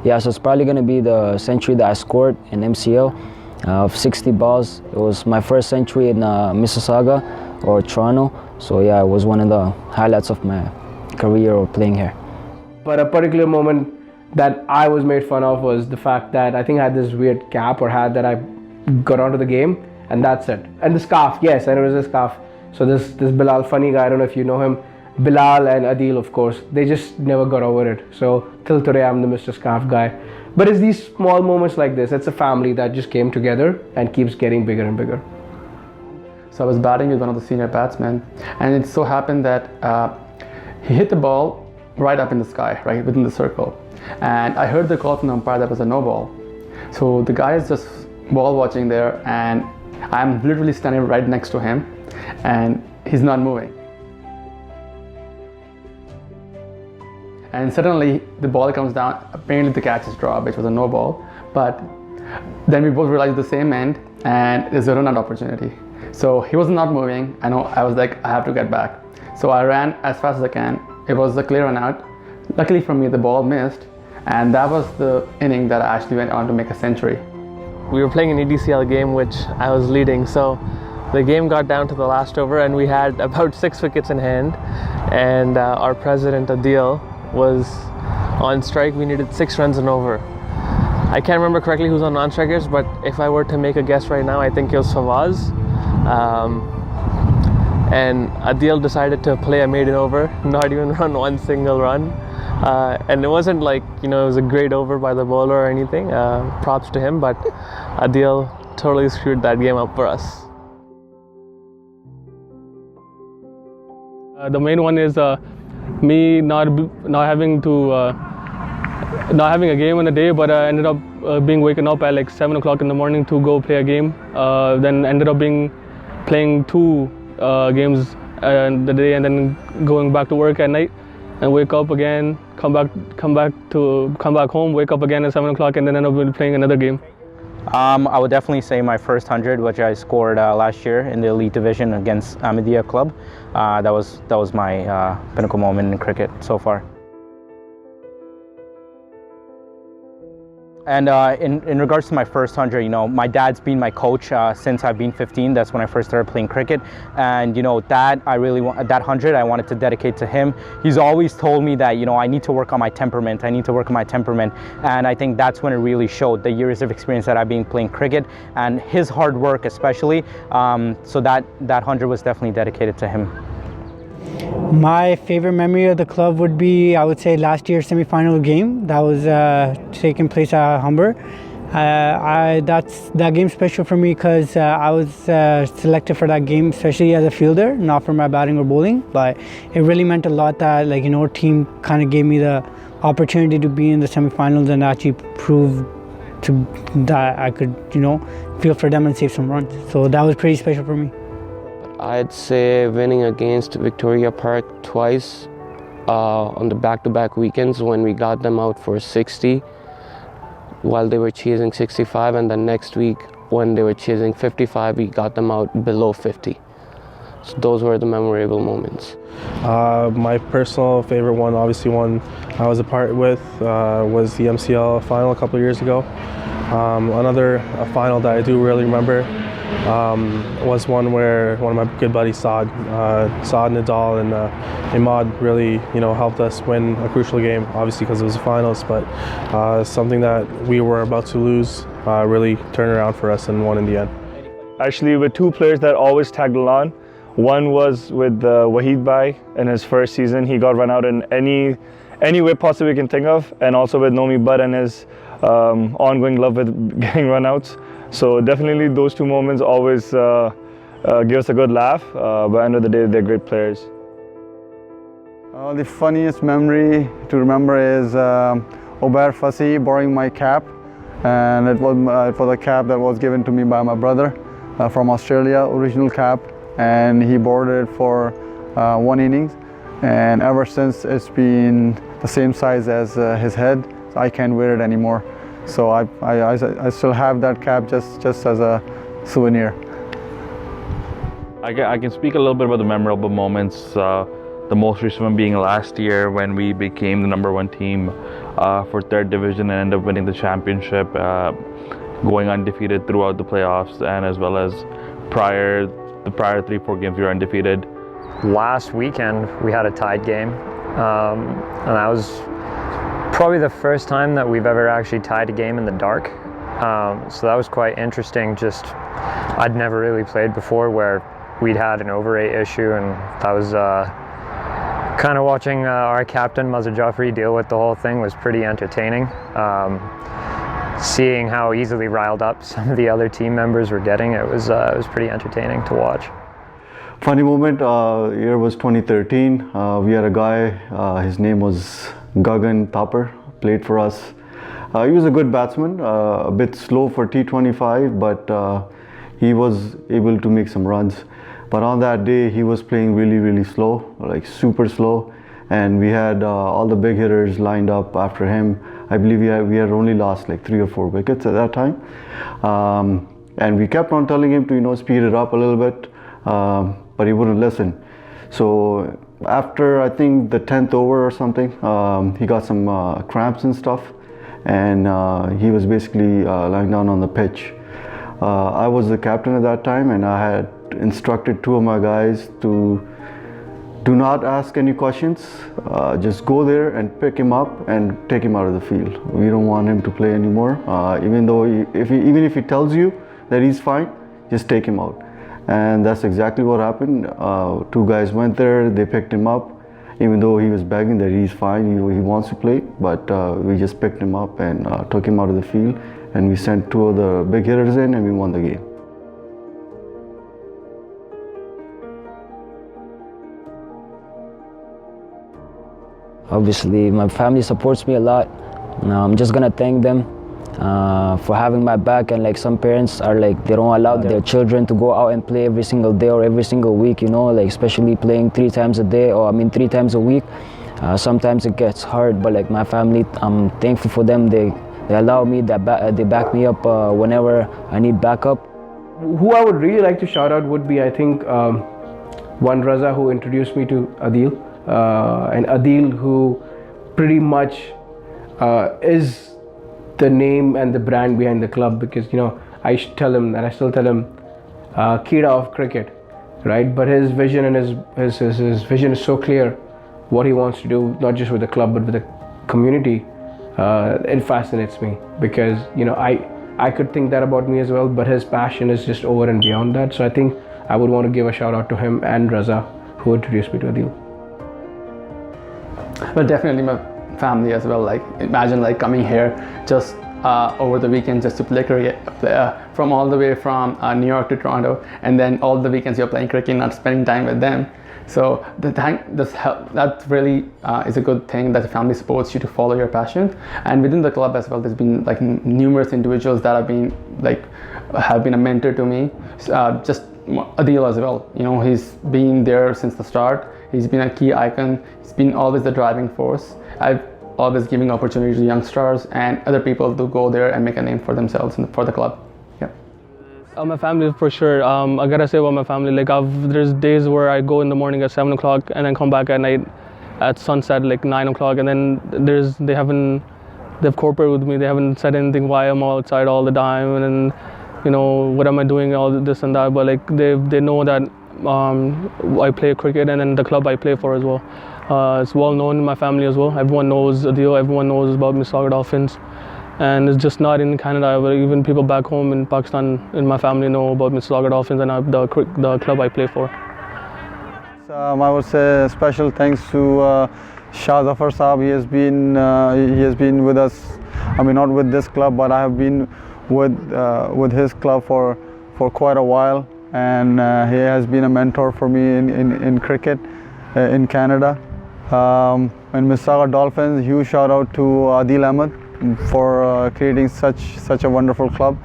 Yeah, so it's probably going to be the century that I scored in MCL of 60 balls. It was my first century in Mississauga or Toronto. So yeah, it was one of the highlights of my career or playing here. But a particular moment that I was made fun of was the fact that I think I had this weird cap or hat that I got onto the game, and that's it. And the scarf, yes, and it was a scarf. So this Bilal, funny guy, I don't know if you know him, Bilal and Adil, of course, they just never got over it. So till today, I'm the Mr. Scarf guy. But it's these small moments like this, it's a family that just came together and keeps getting bigger and bigger. So I was batting with one of the senior batsmen, and it so happened that he hit the ball right up in the sky, right within the circle. And I heard the call from the umpire that was a no ball. So the guy is just ball watching there, and I'm literally standing right next to him, and he's not moving. And suddenly the ball comes down, apparently the catch is dropped, which was a no ball. But then we both realized the same end, and there's a run out opportunity. So he was not moving. I was like, I have to get back. So I ran as fast as I can. It was a clear run out. Luckily for me, the ball missed, and that was the inning that I actually went on to make a century. We were playing an EDCL game which I was leading, so the game got down to the last over and we had about 6 wickets in hand, and our president Adil was on strike. We needed 6 runs and over. I can't remember correctly who's on non-strikers, but if I were to make a guess right now, I think it was Fawaz. And Adil decided to play a maiden over, not even run one single run. And it wasn't like, it was a great over by the bowler or anything. Props to him, but Adil totally screwed that game up for us. The main one is me not having a game in a day, but I ended up being waken up at like 7 o'clock in the morning to go play a game. Then ended up playing 2 games in the day, and then going back to work at night, and wake up again, come back home, wake up again at 7 o'clock, and then end up playing another game. I would definitely say my first 100, which I scored last year in the elite division against Ahmadiyya Club. That was my pinnacle moment in cricket so far. And in regards to my first 100, my dad's been my coach since I've been 15. That's when I first started playing cricket. And that 100 I wanted to dedicate to him. He's always told me that I need to work on my temperament. And I think that's when it really showed, the years of experience that I've been playing cricket and his hard work especially. So that 100 was definitely dedicated to him. My favorite memory of the club would be, I would say, last year's semi-final game that was taking place at Humber. That game's special for me because I was selected for that game, especially as a fielder, not for my batting or bowling. But it really meant a lot that, our team kind of gave me the opportunity to be in the semi-finals and actually prove that I could, field for them and save some runs. So that was pretty special for me. I'd say winning against Victoria Park twice on the back-to-back weekends when we got them out for 60 while they were chasing 65, and the next week when they were chasing 55, we got them out below 50. So those were the memorable moments. My personal favorite one, obviously one I was a part with, was the MCL final a couple of years ago. Another final that I do really remember was one where one of my good buddies, Saad Nadal and Imad really, helped us win a crucial game, obviously because it was the finals, but something that we were about to lose really turned around for us and won in the end. Actually, with 2 players that always tagged along. One was with Wahid Bhai in his first season. He got run out in any way possible you can think of, and also with Nomi Butt and his ongoing love with getting run-outs. So definitely those 2 moments always give us a good laugh, but at the end of the day, they're great players. The funniest memory to remember is Obair Fassi borrowing my cap, and it was a cap that was given to me by my brother from Australia, original cap, and he borrowed it for 1 innings, and ever since it's been the same size as his head, so I can't wear it anymore. So I still have that cap just as a souvenir. I can speak a little bit about the memorable moments. The most recent one being last year when we became the #1 team for 3rd division and end up winning the championship, going undefeated throughout the playoffs, and as well as the prior 3-4 games we were undefeated. Last weekend we had a tied game, and that was probably the first time that we've ever actually tied a game in the dark. So that was quite interesting. Just I'd never really played before where we'd had an overrate issue, and that was kind of watching our captain Mazhar Jafri deal with the whole thing was pretty entertaining. Seeing how easily riled up some of the other team members were getting, it was pretty entertaining to watch. Funny moment, year was 2013. We had a guy, his name was Gagan Thapar, played for us. He was a good batsman, a bit slow for T25, but he was able to make some runs. But on that day, he was playing really slow, like super slow. And we had all the big hitters lined up after him. I believe we had only lost like 3 or 4 wickets at that time. And we kept on telling him to, speed it up a little bit, but he wouldn't listen. So after, I think, the 10th over or something, he got some cramps and stuff. And he was basically lying down on the pitch. I was the captain at that time, and I had instructed 2 of my guys to do not ask any questions. Just go there and pick him up and take him out of the field. We don't want him to play anymore. Even if he tells you that he's fine, just take him out. And that's exactly what happened. 2 guys went there, they picked him up, even though he was begging that he's fine, he wants to play. But we just picked him up and took him out of the field, and we sent 2 of the big hitters in, and we won the game. Obviously, my family supports me a lot. I'm just gonna thank them for having my back. And like some parents are like, they don't allow their children to go out and play every single day or every single week, like especially playing 3 times a day, or 3 times a week. Sometimes it gets hard, but like my family, I'm thankful for them. They allow me, they back me up whenever I need backup. Who I would really like to shout out would be, I think, one Raza, who introduced me to Adil. And Adil, who pretty much is the name and the brand behind the club, because I tell him, and I still tell him, Kida of cricket, right? But his vision and his vision is so clear, what he wants to do, not just with the club but with the community. It fascinates me, because I could think that about me as well, but his passion is just over and beyond that. So I think I would want to give a shout out to him and Raza, who introduced me to Adil. Well, definitely my family as well. Like, imagine like coming here just over the weekend just to play cricket, from all the way from New York to Toronto, and then all the weekends you're playing cricket, not spending time with them. So that really is a good thing, that the family supports you to follow your passion. And within the club as well, there's been like numerous individuals that have been a mentor to me. Just Adil as well. He's been there since the start. He's been a key icon. He's been always the driving force. I've always giving opportunities to young stars and other people to go there and make a name for themselves and for the club. Yeah. My family for sure. I gotta say about my family, like there's days where I go in the morning at 7 o'clock and then come back at night at sunset like 9 o'clock, and then they have corporate with me. They haven't said anything why I'm outside all the time, and then what am I doing, all this and that. But like they know that I play cricket, and then the club I play for as well. It's well known in my family as well. Everyone knows Adil, everyone knows about Mississauga Dolphins. And it's just not in Canada, but even people back home in Pakistan in my family know about Mississauga Dolphins and the club I play for. I would say special thanks to Shah Zafar Saab. He has been with us. I mean, not with this club, but I have been with his club for quite a while, and he has been a mentor for me in cricket in Canada. And Mississauga Dolphins, huge shout out to Adil Ahmed for creating such a wonderful club.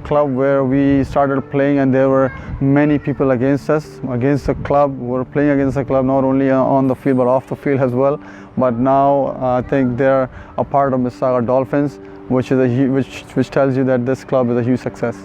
Club where we started playing and there were many people against us, against the club. We were playing against the club not only on the field but off the field as well. But now I think they're a part of Mississauga Dolphins, which tells you that this club is a huge success.